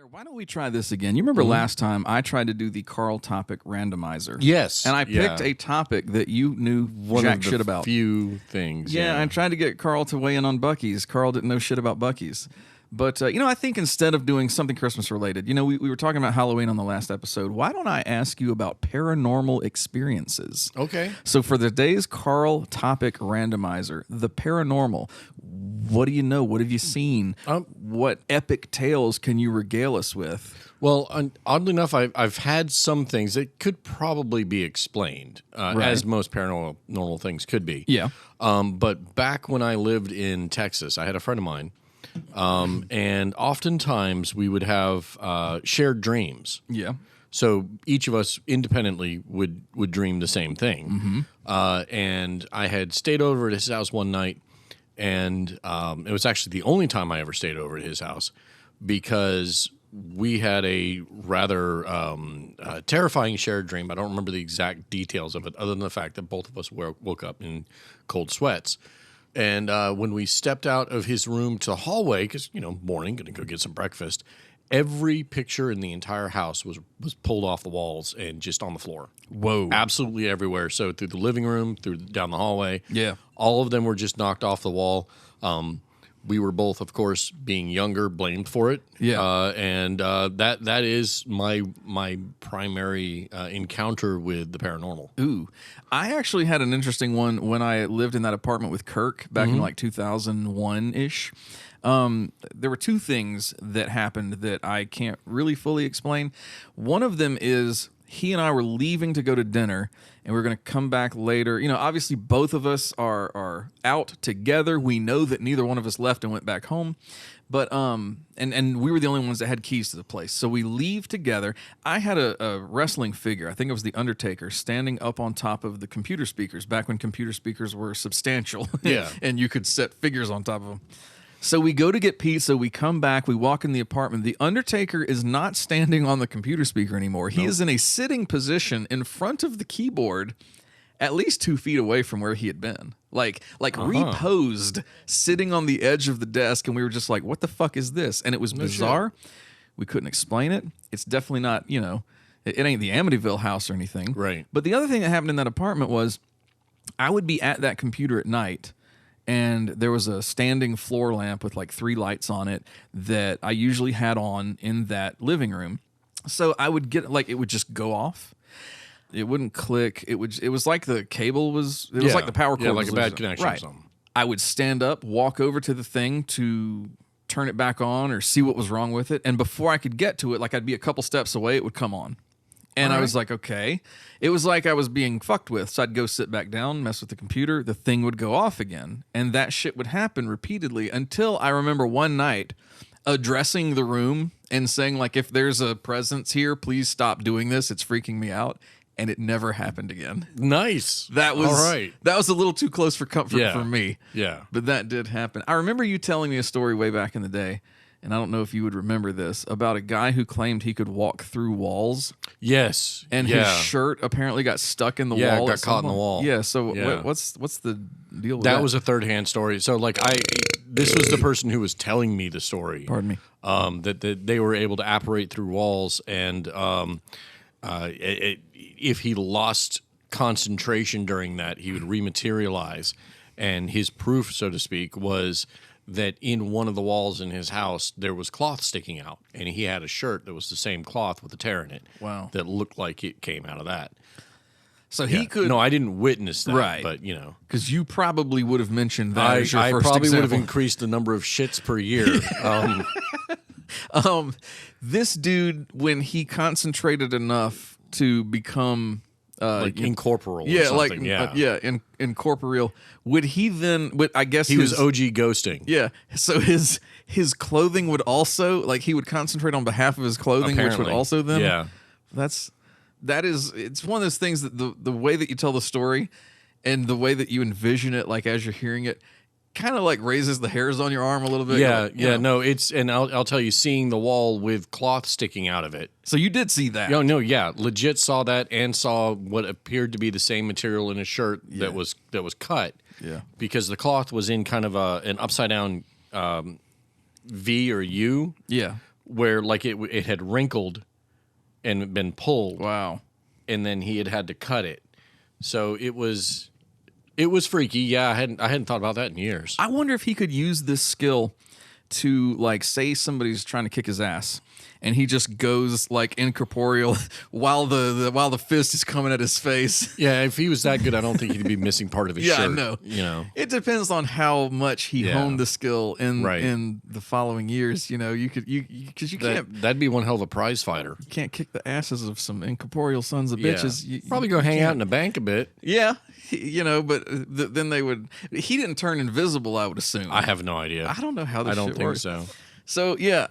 Why don't we try this again? You remember last time I tried to do the Carl Topic Randomizer? Yes. And I picked a topic that you knew jack shit about. Few things. Yeah, I tried to get Carl to weigh in on Buc-ee's. Carl didn't know shit about Buc-ee's. But, I think instead of doing something Christmas related, we were talking about Halloween on the last episode. Why don't I ask you about paranormal experiences? Okay. So for today's Carl Topic Randomizer, the paranormal, what do you know? What have you seen? What epic tales can you regale us with? Well, oddly enough, I've had some things that could probably be explained, as most paranormal things could be. Yeah. But back when I lived in Texas, I had a friend of mine, and oftentimes we would have shared dreams. Yeah. So each of us independently would dream the same thing. And I had stayed over at his house one night, and it was actually the only time I ever stayed over at his house because we had a rather terrifying shared dream. I don't remember the exact details of it other than the fact that both of us woke up in cold sweats. And when we stepped out of his room to the hallway, because, morning, going to go get some breakfast, every picture in the entire house was pulled off the walls and just on the floor. Whoa. Absolutely everywhere. So through the living room, down the hallway. Yeah. All of them were just knocked off the wall. We were both, of course, being younger, blamed for it. Yeah. And that is my primary encounter with the paranormal. Ooh. I actually had an interesting one when I lived in that apartment with Kirk back in like 2001-ish. There were two things that happened that I can't really fully explain. One of them is he and I were leaving to go to dinner, and we were going to come back later. Obviously both of us are out together. We know that neither one of us left and went back home. But and we were the only ones that had keys to the place. So we leave together. I had a wrestling figure. I think it was the Undertaker standing up on top of the computer speakers back when computer speakers were substantial. Yeah. And you could set figures on top of them. So we go to get pizza, we come back, we walk in the apartment. The Undertaker is not standing on the computer speaker anymore. He is in a sitting position in front of the keyboard, at least 2 feet away from where he had been. Like reposed, sitting on the edge of the desk, and we were just like, what the fuck is this? And it was bizarre. We couldn't explain it. It's definitely not, it ain't the Amityville house or anything. Right. But the other thing that happened in that apartment was I would be at that computer at night, and there was a standing floor lamp with like 3 lights on it that I usually had on in that living room. So I would get it would just go off. It wouldn't click. It was like the cable was. It was like the power cord. Yeah, like was a bad losing. connection Right. or something. I would stand up, walk over to the thing to turn it back on or see what was wrong with it, and before I could get to it, I'd be a couple steps away, it would come on. And I was like, okay. It was like I was being fucked with. So I'd go sit back down, mess with the computer. The thing would go off again. And that shit would happen repeatedly until I remember one night addressing the room and saying, if there's a presence here, please stop doing this. It's freaking me out. And it never happened again. Nice. That was all right. That was a little too close for comfort for me. Yeah. But that did happen. I remember you telling me a story way back in the day, and I don't know if you would remember this, about a guy who claimed he could walk through walls. Yes. And his shirt apparently got stuck in the wall. Got caught in the wall. Yeah, so what's the deal with that? That was a third-hand story. So, this was the person who was telling me the story. Pardon me. That they were able to apparate through walls, and if he lost concentration during that, he would rematerialize. And his proof, so to speak, was that in one of the walls in his house, there was cloth sticking out. And he had a shirt that was the same cloth with a tear in it. Wow. That looked like it came out of that. So he could... No, I didn't witness that. Right. But, Because you probably would have mentioned that as your I first probably would have example. increased the number of shits per year. This dude, when he concentrated enough to become... incorporeal or something. Incorporeal. Would he then... I guess he was OG ghosting. Yeah. So his clothing would also... he would concentrate on behalf of his clothing, Apparently. which would also then... Yeah. It's one of those things that the way that you tell the story and the way that you envision it, as you're hearing it, kind of raises the hairs on your arm a little bit. No, it's, and I'll tell you, seeing the wall with cloth sticking out of it. So you did see that? Legit saw that and saw what appeared to be the same material in a shirt that was cut. Yeah. Because the cloth was in kind of an upside down V or U. Yeah. where like it had wrinkled and been pulled. Wow. And then he had to cut it. So it was freaky. Yeah, I hadn't thought about that in years. I wonder if he could use this skill to, like, say somebody's trying to kick his ass, and he just goes like incorporeal while the fist is coming at his face. Yeah, if he was that good, I don't think he'd be missing part of his shirt. No. You know, it depends on how much he honed the skill in the following years. You know, because you can't. That'd be one hell of a prize fighter. You can't kick the asses of some incorporeal sons of bitches. You probably go hang out in a bank a bit. Yeah, you know, but then they would. He didn't turn invisible, I would assume. I have no idea. I don't know how this shit works. I don't think so. So yeah,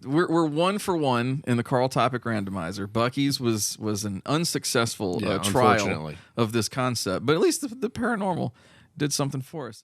we're 1-for-1 in the Carl Topic Randomizer. Bucky's was an unsuccessful trial of this concept, but at least the paranormal did something for us.